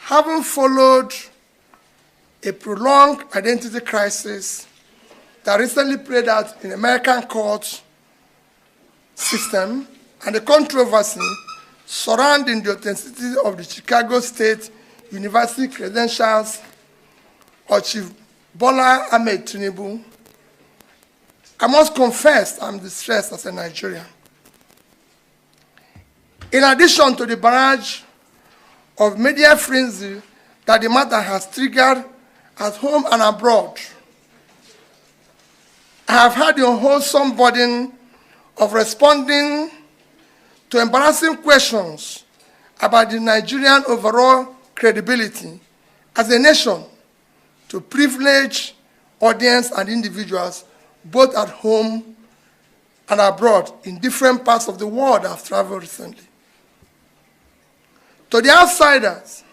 having followed a prolonged identity crisis that recently played out in the American court system and the controversy surrounding the authenticity of the Chicago State University credentials of Chief Bola Ahmed Tinubu, I must confess I'm distressed as a Nigerian. In addition to the barrage of media frenzy that the matter has triggered at home and abroad, I have had the unwholesome burden of responding to embarrassing questions about the Nigerian overall credibility as a nation to privileged audience and individuals both at home and abroad in different parts of the world I've traveled recently. To the outsiders,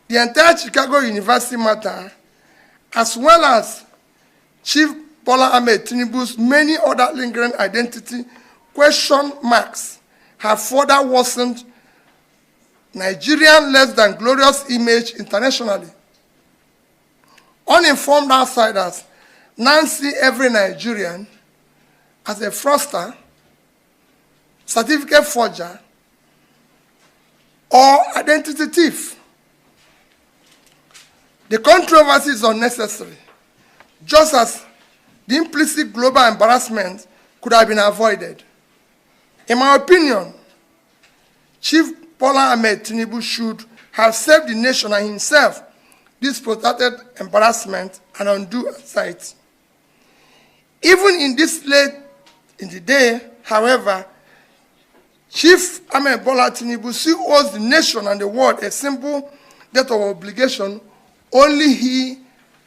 the entire Chicago University matter, as well as Chief Bola Ahmed Tinubu's many other lingering identity question marks, have further worsened Nigerian less than glorious image internationally. Uninformed outsiders now see every Nigerian as a fraudster, certificate forger, or identity thief. The controversy is unnecessary, just as the implicit global embarrassment could have been avoided. In my opinion, Chief Bola Ahmed Tinubu should have saved the nation and himself this protracted embarrassment and undue anxiety. Even in this late in the day, however, Chief Ahmed Bola Tinubu still owes the nation and the world a simple debt of obligation only he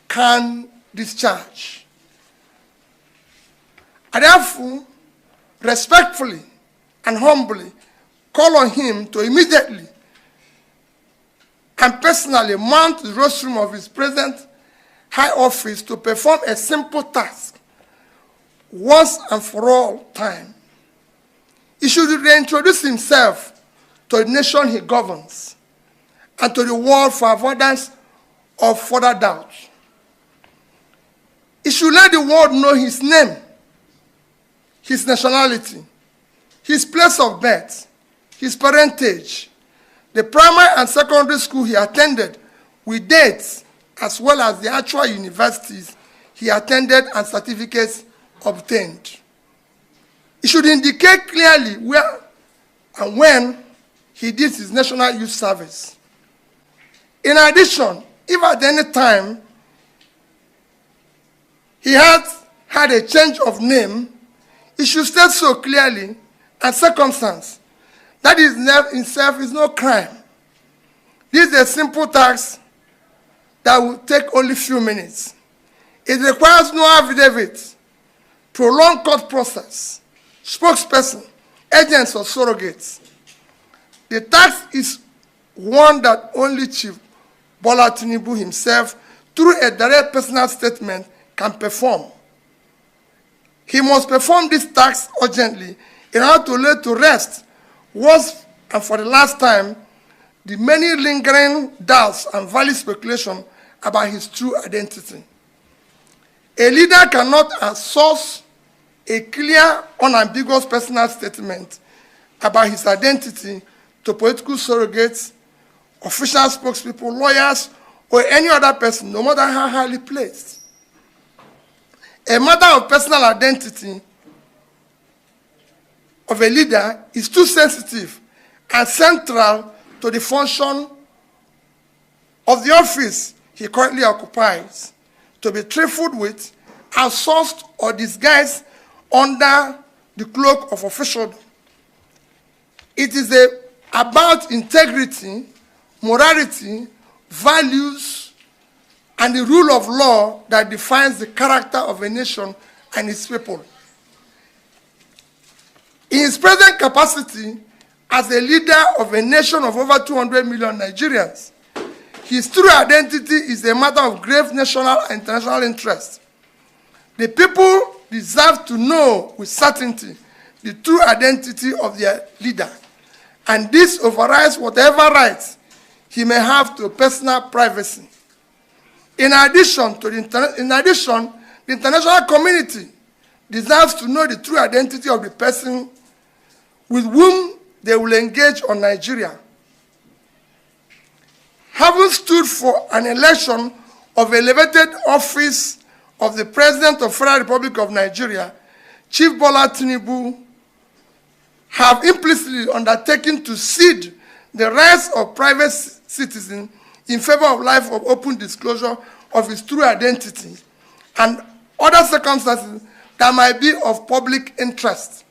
can discharge. I therefore respectfully and humbly call on him to immediately and personally mount the rostrum of his present high office to perform a simple task once and for all time. He should reintroduce himself to the nation he governs and to the world for avoidance of further doubt. He should let the world know his name, his nationality, his place of birth, his parentage, the primary and secondary school he attended with dates, as well as the actual universities he attended and certificates obtained. It should indicate clearly where and when he did his national youth service. In addition, if at any time he had a change of name, it should state so clearly and circumstance that his name itself is no crime. This is a simple task that will take only a few minutes. It requires no affidavit, prolonged court process, spokesperson, agents, or surrogates. The task is one that only Chief Bola Tinubu himself, through a direct personal statement, can perform. He must perform this task urgently in order to lay to rest, once and for the last time, the many lingering doubts and valid speculation about his true identity. A leader cannot outsource a clear, unambiguous personal statement about his identity to political surrogates, official spokespeople, lawyers, or any other person, no matter how highly placed. A matter of personal identity of a leader is too sensitive and central to the function of the office he currently occupies to be trifled with, outsourced, or disguised under the cloak of officialdom. It is about integrity, morality, values, and the rule of law that defines the character of a nation and its people. In his present capacity as a leader of a nation of over 200 million Nigerians, his true identity is a matter of grave national and international interest. The people deserve to know with certainty the true identity of their leader, and this overrides whatever rights he may have to personal privacy. In addition, the international community deserves to know the true identity of the person with whom they will engage on Nigeria. Having stood for an election of elevated office of the President of the Federal Republic of Nigeria, Chief Bola Tinubu have implicitly undertaken to cede the rights of private citizens in favor of life of open disclosure of his true identity and other circumstances that might be of public interest.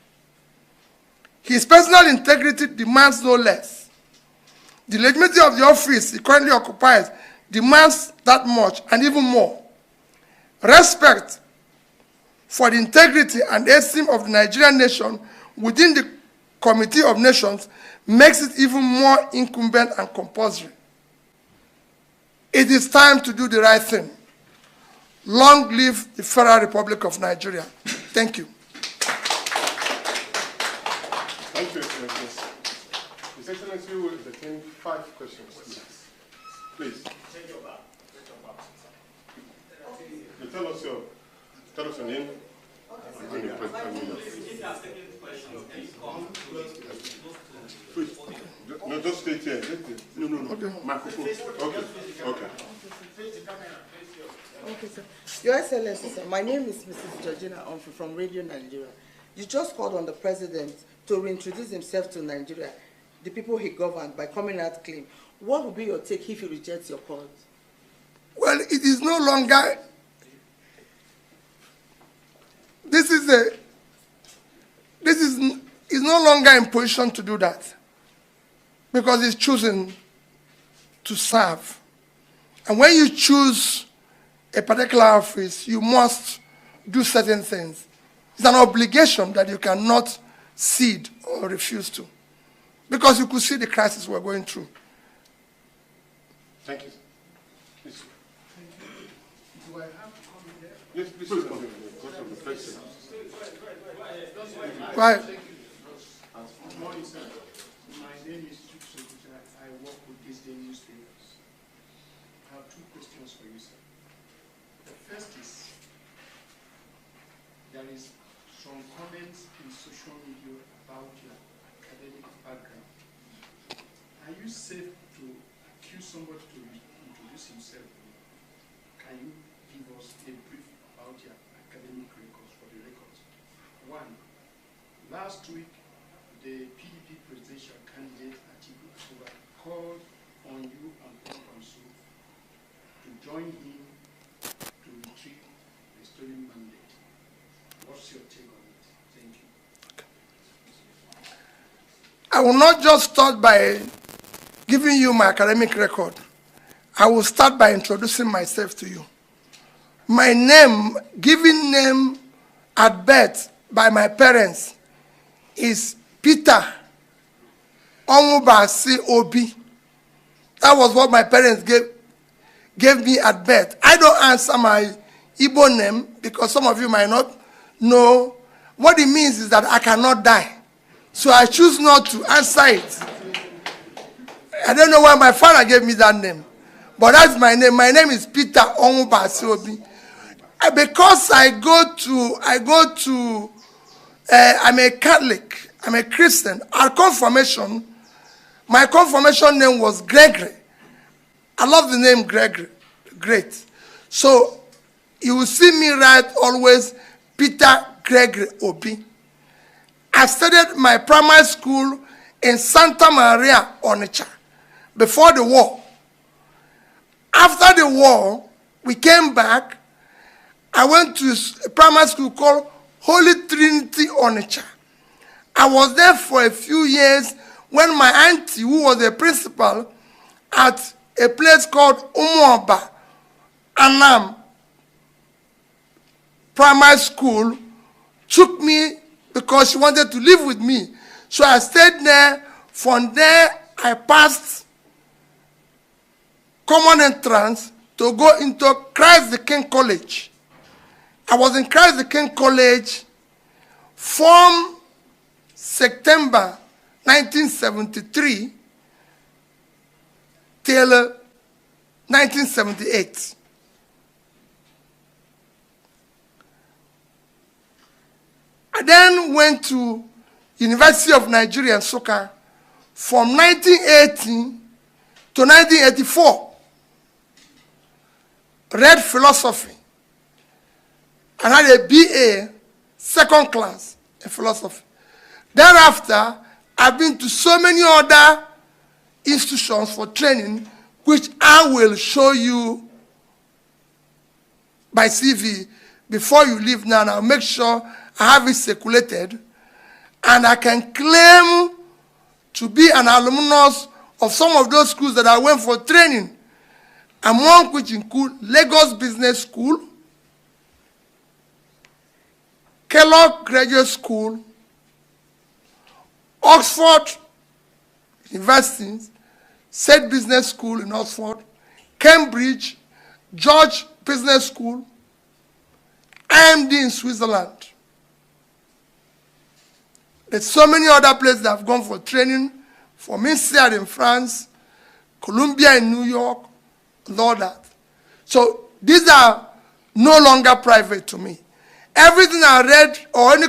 His personal integrity demands no less. The legitimacy of the office he currently occupies demands that much and even more. Respect for the integrity and esteem of the Nigerian nation within the Committee of Nations makes it even more incumbent and compulsory. It is time to do the right thing. Long live the Federal Republic of Nigeria. Thank you. Thank you, Excellency. His Excellency will entertain 5 questions. Please. You tell us your name and your question. Please. No, just stay here. No. Okay. Microphone. Okay. Okay, sir. Your Excellency, sir, my name is Mrs. Georgina Humphrey from Radio Nigeria. You just called on the president to reintroduce himself to Nigeria, the people he governed, by coming out clean. What would be your take if he rejects your call? Well, it is no longer. This is no longer in position to do that because he's choosing to serve. And when you choose a particular office, you must do certain things. It's an obligation that you cannot cede or refuse to, because you could see the crisis we're going through. Thank you. Please. Do I have to come in there? Yes, please. Right. Good morning, sir. My name is Tinubu. I work with these day newspapers. I have 2 questions for you, sir. The first is, there is some comments in social media about your academic background. Are you safe to accuse somebody to introduce himself? Can you give us a brief about your academic records for the records? 1. Last week, the PDP presidential candidate Tinubu called on you and Consul to join him to retrieve the stolen mandate. What's your take on it? Thank you. I will not just start by giving you my academic record. I will start by introducing myself to you. My name, given name at birth by my parents, is Peter Onwubasi Obi. That was what my parents gave me at birth. I don't answer my Igbo name because some of you might not know. What it means is that I cannot die. So I choose not to answer it. I don't know why my father gave me that name. But that's my name. My name is Peter Onwubasi Obi. Because I'm a Catholic, I'm a Christian. Our confirmation, my confirmation name was Gregory. I love the name Gregory. Great. So you will see me write always Peter Gregory Obi. I studied my primary school in Santa Maria, Onitsha, before the war. After the war, we came back. I went to a primary school called Holy Trinity, Onitsha. I was there for a few years when my auntie, who was a principal at a place called Umuoba, Anam Primary School, took me because she wanted to live with me. So I stayed there. From there, I passed common entrance to go into Christ the King College. I was in Christ the King College from September 1973 till 1978. I then went to University of Nigeria in Nsukka from 1980 to 1984. Read philosophy and had a BA, second class in philosophy. Thereafter, I've been to so many other institutions for training, which I will show you by CV before you leave now. And I'll make sure I have it circulated, and I can claim to be an alumnus of some of those schools that I went for training, among which include Lagos Business School, Kellogg Graduate School, Oxford University, Said Business School in Oxford, Cambridge, George Business School, IMD in Switzerland. There's so many other places that I've gone for training, from INSEAD in France, Columbia in New York, and all that. So these are no longer private to me. Everything I read or any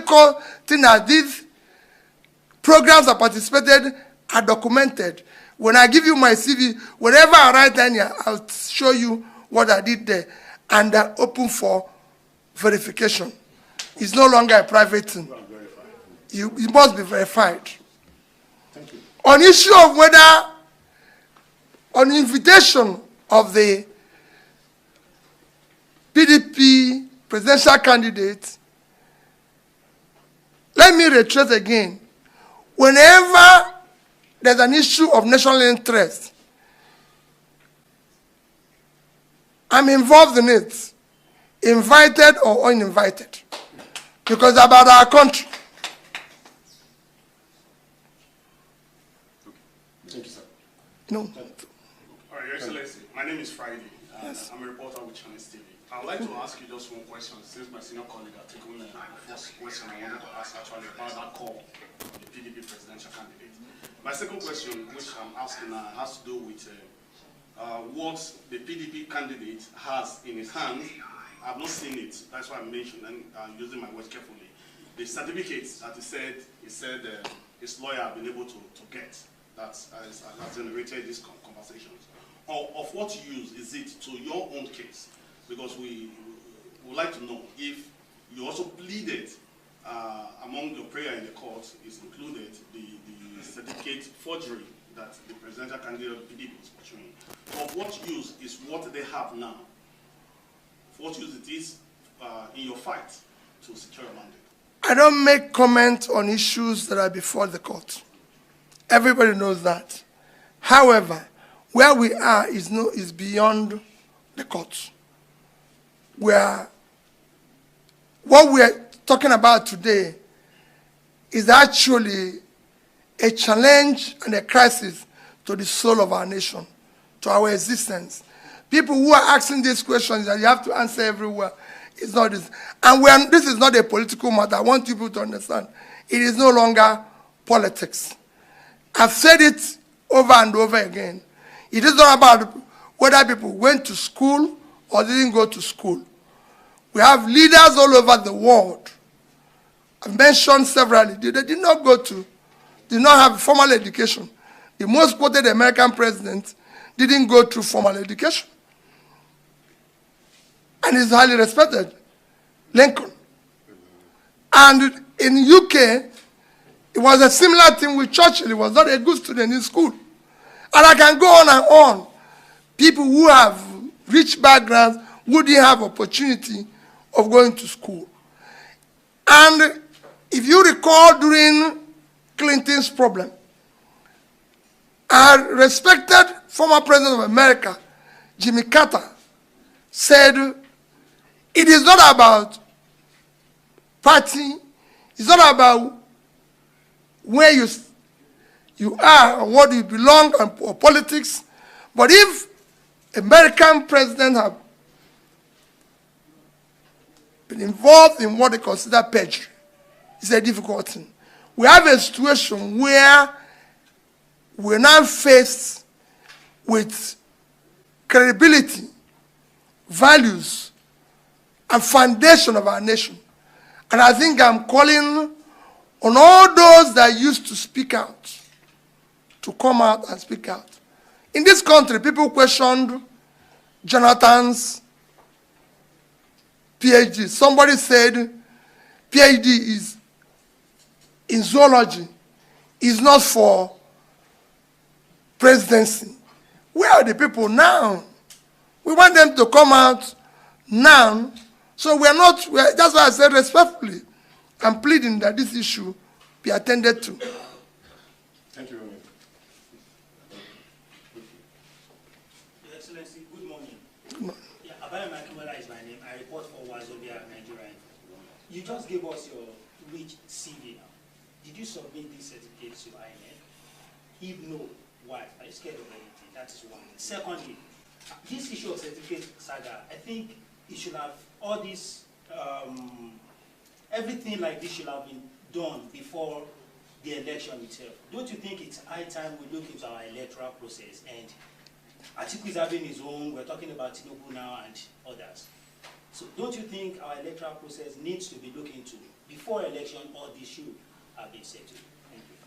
thing I did, programs I participated, are documented. When I give you my CV, whenever I write down here, I'll show you what I did there, and they're open for verification. It's no longer a private thing. It must be verified. Thank you. On issue of whether, on invitation of the PDP presidential candidate, let me reiterate again. Whenever there's an issue of national interest, I'm involved in it, invited or uninvited, because it's about our country. Thank you, sir. No. All right, Your Excellency, my name is Friday. Yes. I'm a reporter with Channels TV. I would like to ask you just one question, since my senior colleague has taken the first question I wanted to ask actually about that call of the PDP presidential candidate. My second question, which I'm asking now, has to do with what the PDP candidate has in his hand. I've not seen it. That's why I'm mentioning, I'm using my words carefully. The certificates that he said his lawyer have been able to get. That has generated these conversations. Of what use is it to your own case? Because we would like to know if you also pleaded among your prayer in the court is included the certificate forgery that the presidential candidate of PDP is portraying. Of what use is what they have now? Of what use it is in your fight to secure a mandate? I don't make comment on issues that are before the court. Everybody knows that. However, where we are is beyond the court. What we are talking about today is actually a challenge and a crisis to the soul of our nation, to our existence. People who are asking these questions that you have to answer everywhere, it's not this. And this is not a political matter. I want people to understand. It is no longer politics. I've said it over and over again. It is not about whether people went to school or didn't go to school. We have leaders all over the world. I've mentioned severally. They did not have formal education. The most quoted American president didn't go through formal education. And he's highly respected. Lincoln. And in UK, it was a similar thing with Churchill. He was not a good student in school. And I can go on and on. People who have rich backgrounds who didn't have opportunity of going to school. And if you recall during Clinton's problem, our respected former president of America, Jimmy Carter, said, it is not about party, it's not about where you are or what you belong or politics, but if American presidents have been involved in what they consider perjury, it's a difficult thing. We have a situation where we're now faced with credibility, values, and foundation of our nation. And I think I'm calling on all those that used to speak out to come out and speak out. In this country, people questioned Jonathan's PhD. Somebody said PhD is in zoology, is not for presidency. Where are the people now? We want them to come out now. So that's why I said respectfully, I'm pleading that this issue be attended to. Thank you very much. Your Excellency, good morning. Good morning. Yeah, Abaya Makimola is my name. I report for Wazobia, Nigeria. You just gave us your rich CV now. Did you submit these certificates to INEC? If no, why? Are you scared of anything? That is one. Secondly, this issue of certificate saga, I think it should have all this, everything like this should have been done before the election itself. Don't you think it's high time we look into our electoral process? And Atiku is having his own, we're talking about Tinubu now and others. So don't you think our electoral process needs to be looked into before election, or this should have been settled? Thank you.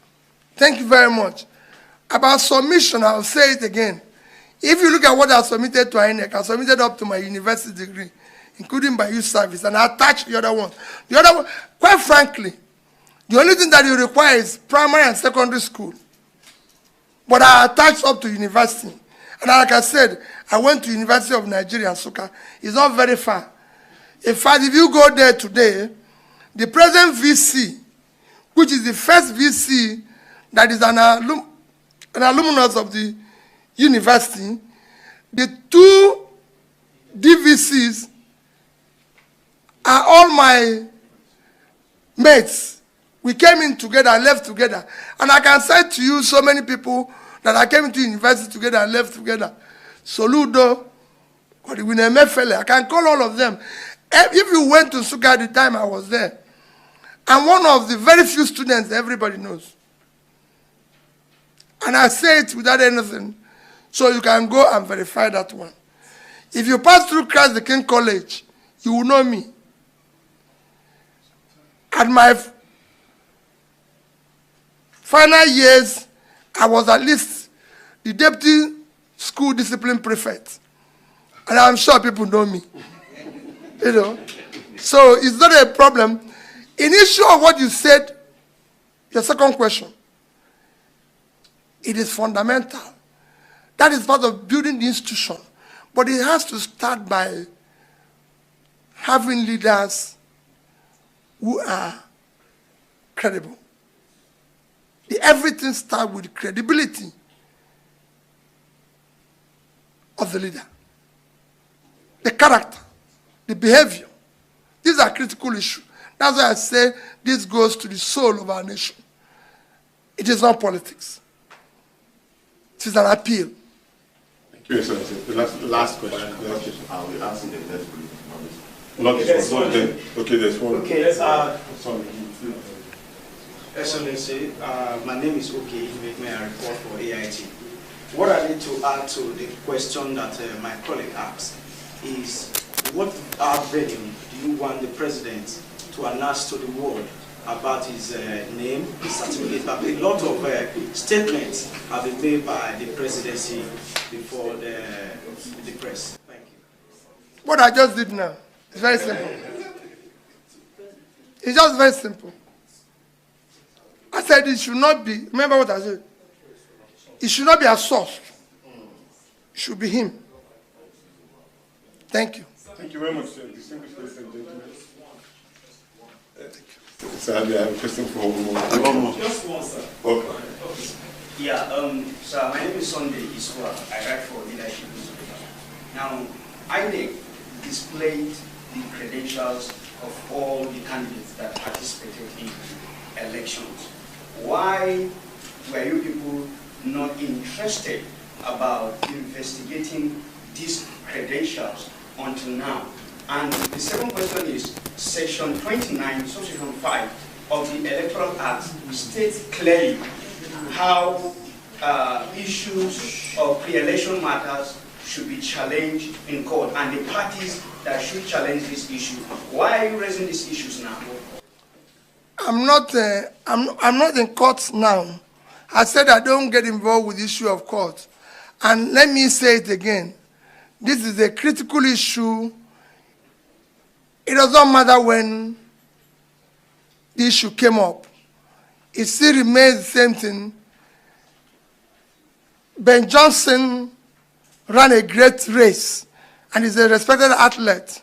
Thank you very much. About submission, I'll say it again. If you look at what I submitted to INEC, I submitted up to my university degree, including my youth service, and I attached the other one. The other one, quite frankly, the only thing that you require is primary and secondary school. But I attached up to university. And like I said, I went to University of Nigeria, Nsukka. It's not very far. In fact, if you go there today, the present VC, which is the first VC that is an alumnus of the university, the two DVCs are all my mates. We came in together and left together. And I can say to you, so many people that I came into university together and left together. Soludo, I can call all of them. If you went to Nsukka at the time I was there, I'm one of the very few students everybody knows. And I say it without anything, so you can go and verify that one. If you pass through Christ the King College, you will know me. At my final years, I was at least the deputy school discipline prefect. And I'm sure people know me. You know? So it's not a problem. In issue of what you said, your second question, it is fundamental. That is part of building the institution. But it has to start by having leaders who are credible. Everything starts with the credibility of the leader. The character, the behavior. These are critical issues. That's why I say this goes to the soul of our nation. It is not politics. It is an appeal. Thank you, Excellency. The last question. I will answer the next one. Not this one. Okay, there's one. Okay, Sorry. Excellency, my name is Oki. May I report for AIT. What I need to add to the question that my colleague asked is, what venue do you want the president to announce to the world about his name, his certificate? But a lot of statements have been made by the presidency before the press. Thank you. What I just did now is very simple. It's just very simple. I said it should not be, remember what I said? It should not be a source. It should be him. Thank you. Thank you very much, distinguished ladies and gentlemen. Sir, I have a question for one more. Just one, sir. Okay. Yeah, sir, my name is Sunday Iswa. I write for Leadership Newspaper. Now, INEC displayed the credentials of all the candidates that participated in the elections. Why were you people not interested about investigating these credentials until now? And the second question is, Section 29, Subsection 5 of the Electoral Act states clearly how issues of pre-election matters should be challenged in court, and the parties that should challenge this issue. Why are you raising these issues now? I'm not in court now. I said I don't get involved with the issue of court. And let me say it again. This is a critical issue. It does not matter when the issue came up. It still remains the same thing. Ben Johnson ran a great race and is a respected athlete.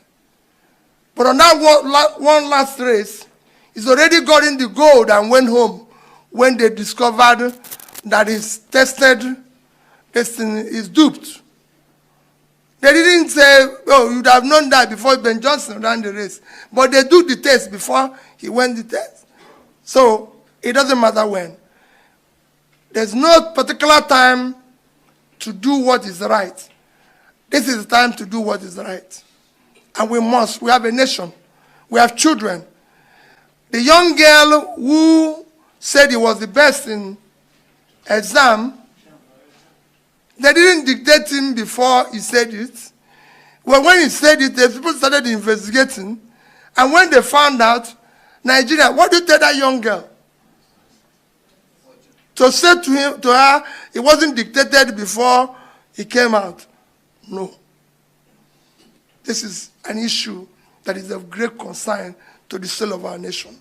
But on that one last race, he's already gotten the gold and went home when they discovered that his tested destiny is duped. They didn't say, oh, you'd have known that before Ben Johnson ran the race. But they do the test before he went the test. So it doesn't matter when. There's no particular time to do what is right. This is the time to do what is right. And we must. We have a nation. We have children. The young girl who said he was the best in exam, they didn't dictate him before he said it. Well, when he said it, the people started investigating. And when they found out, Nigeria, what do you tell that young girl? To say to her, it wasn't dictated before he came out. No. This is an issue that is of great concern to the soul of our nation.